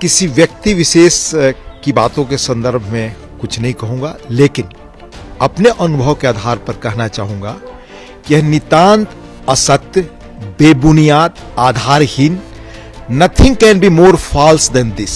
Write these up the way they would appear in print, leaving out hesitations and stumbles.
किसी व्यक्ति विशेष की बातों के संदर्भ में कुछ नहीं कहूंगा, लेकिन अपने अनुभव के आधार पर कहना चाहूंगा कि यह नितांत असत्य, बेबुनियाद, आधारहीन, nothing can be more false than this.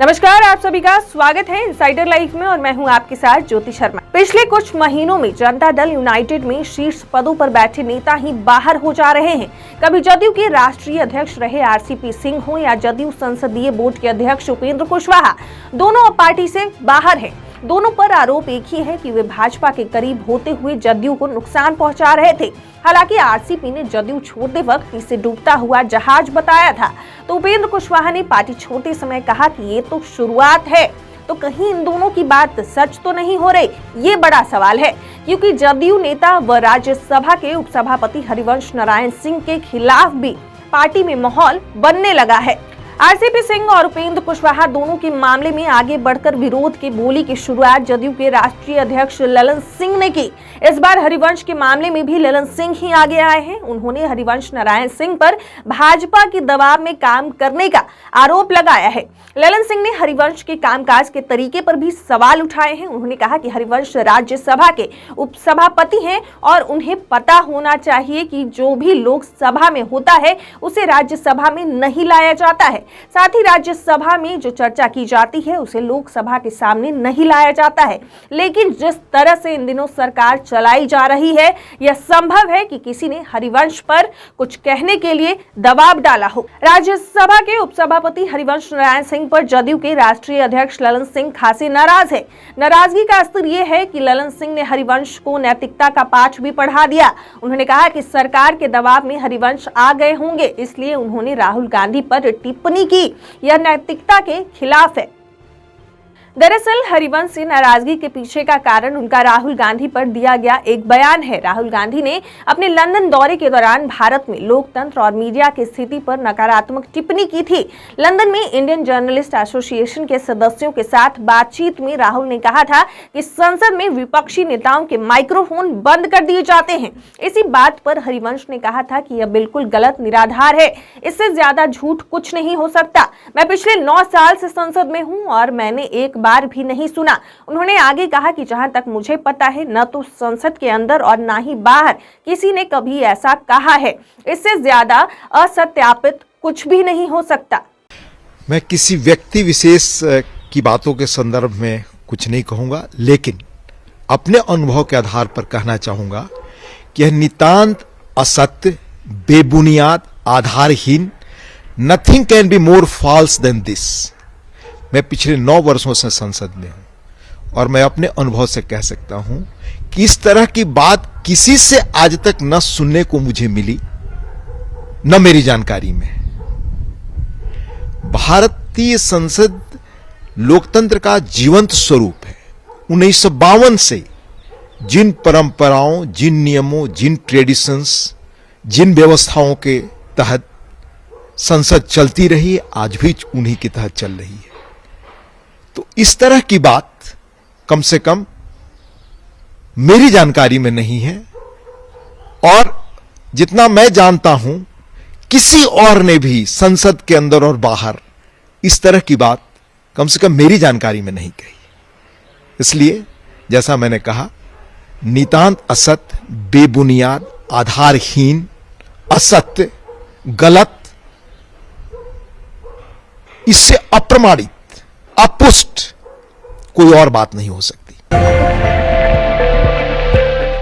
नमस्कार, आप सभी का स्वागत है इनसाइडर लाइफ में और मैं हूं आपके साथ ज्योति शर्मा। पिछले कुछ महीनों में जनता दल यूनाइटेड में शीर्ष पदों पर बैठे नेता ही बाहर हो जा रहे हैं। कभी जदयू के राष्ट्रीय अध्यक्ष रहे आरसीपी सिंह हो या जदयू संसदीय बोर्ड के अध्यक्ष उपेंद्र कुशवाहा, दोनों अब पार्टी से बाहर हैं। दोनों पर आरोप एक ही है कि वे भाजपा के करीब होते हुए जदयू को नुकसान पहुंचा रहे थे। हालांकि आरसीपी ने जदयू छोड़ते वक्त इसे डूबता हुआ जहाज बताया था, तो उपेंद्र कुशवाहा ने पार्टी छोड़ते समय कहा कि ये तो शुरुआत है। तो कहीं इन दोनों की बात सच तो नहीं हो रही, ये बड़ा सवाल है, क्योंकि जदयू नेता व राज्यसभा के उपसभापति हरिवंश नारायण सिंह के खिलाफ भी पार्टी में माहौल बनने लगा है। आरसीपी सिंह और उपेंद्र कुशवाहा दोनों के मामले में आगे बढ़कर विरोध की बोली की शुरुआत जदयू के राष्ट्रीय अध्यक्ष ललन सिंह ने की। इस बार हरिवंश के मामले में भी ललन सिंह ही आगे आए हैं। उन्होंने हरिवंश नारायण सिंह पर भाजपा के दबाव में काम करने का आरोप लगाया है। ललन सिंह ने हरिवंश के कामकाज के तरीके पर भी सवाल उठाए हैं। उन्होंने कहा कि हरिवंश राज्यसभा के उपसभापति हैं और उन्हें पता होना चाहिए कि जो भी लोकसभा में होता है उसे राज्यसभा में नहीं लाया जाता है। साथ ही राज्यसभा में जो चर्चा की जाती है उसे लोकसभा के सामने नहीं लाया जाता है। लेकिन जिस तरह से इन दिनों सरकार चलाई जा रही है, यह संभव है कि किसी ने हरिवंश पर कुछ कहने के लिए दबाव डाला हो। राज्यसभा के उपसभापति हरिवंश नारायण सिंह पर जदयू के राष्ट्रीय अध्यक्ष ललन सिंह खासे नाराज है। नाराजगी का स्तर यह है कि ललन सिंह ने हरिवंश को नैतिकता का पाठ भी पढ़ा दिया। उन्होंने कहा कि सरकार के दबाव में हरिवंश आ गए होंगे, इसलिए उन्होंने राहुल गांधी पर टिप्पणी की। यह नैतिकता के खिलाफ है। दरअसल हरिवंश से नाराजगी के पीछे का कारण उनका राहुल गांधी पर दिया गया एक बयान है। राहुल गांधी ने अपने लंदन दौरे के दौरान भारत में लोकतंत्र और मीडिया की स्थिति पर नकारात्मक टिप्पणी की थी। लंदन में इंडियन जर्नलिस्ट एसोसिएशन के सदस्यों के साथ बातचीत में राहुल ने कहा था कि संसद में विपक्षी नेताओं के माइक्रोफोन बंद कर दिए जाते हैं। इसी बात पर हरिवंश ने कहा था कि यह बिल्कुल गलत, निराधार है, इससे ज्यादा झूठ कुछ नहीं हो सकता। मैं पिछले 9 साल से संसद में हूं और मैंने एक बार भी नहीं सुना। उन्होंने आगे कहा कि जहां तक मुझे पता है, न तो संसद के अंदर और न ही बाहर किसी ने कभी ऐसा कहा है। इससे ज्यादा असत्यापित कुछ भी नहीं हो सकता। मैं किसी व्यक्ति विशेष की बातों के संदर्भ में कुछ नहीं कहूंगा, लेकिन अपने अनुभव के आधार पर कहना चाहूंगा कि यह नितांत असत्य, बेबुनियाद, आधारहीन, nothing can be more false than this. मैं पिछले 9 वर्षों से संसद में हूं और मैं अपने अनुभव से कह सकता हूं कि इस तरह की बात किसी से आज तक न सुनने को मुझे मिली, न मेरी जानकारी में। भारतीय संसद लोकतंत्र का जीवंत स्वरूप है। 1952 से जिन परंपराओं, जिन नियमों, जिन ट्रेडिशंस, जिन व्यवस्थाओं के तहत संसद चलती रही है, आज भी उन्हीं के तहत चल रही है। तो इस तरह की बात कम से कम मेरी जानकारी में नहीं है, और जितना मैं जानता हूं किसी और ने भी संसद के अंदर और बाहर इस तरह की बात कम से कम मेरी जानकारी में नहीं कही। इसलिए जैसा मैंने कहा, नितांत असत्य, बेबुनियाद, आधारहीन, असत्य, गलत, इससे अप्रमाणित, अपुष्ट कोई और बात नहीं हो सकती।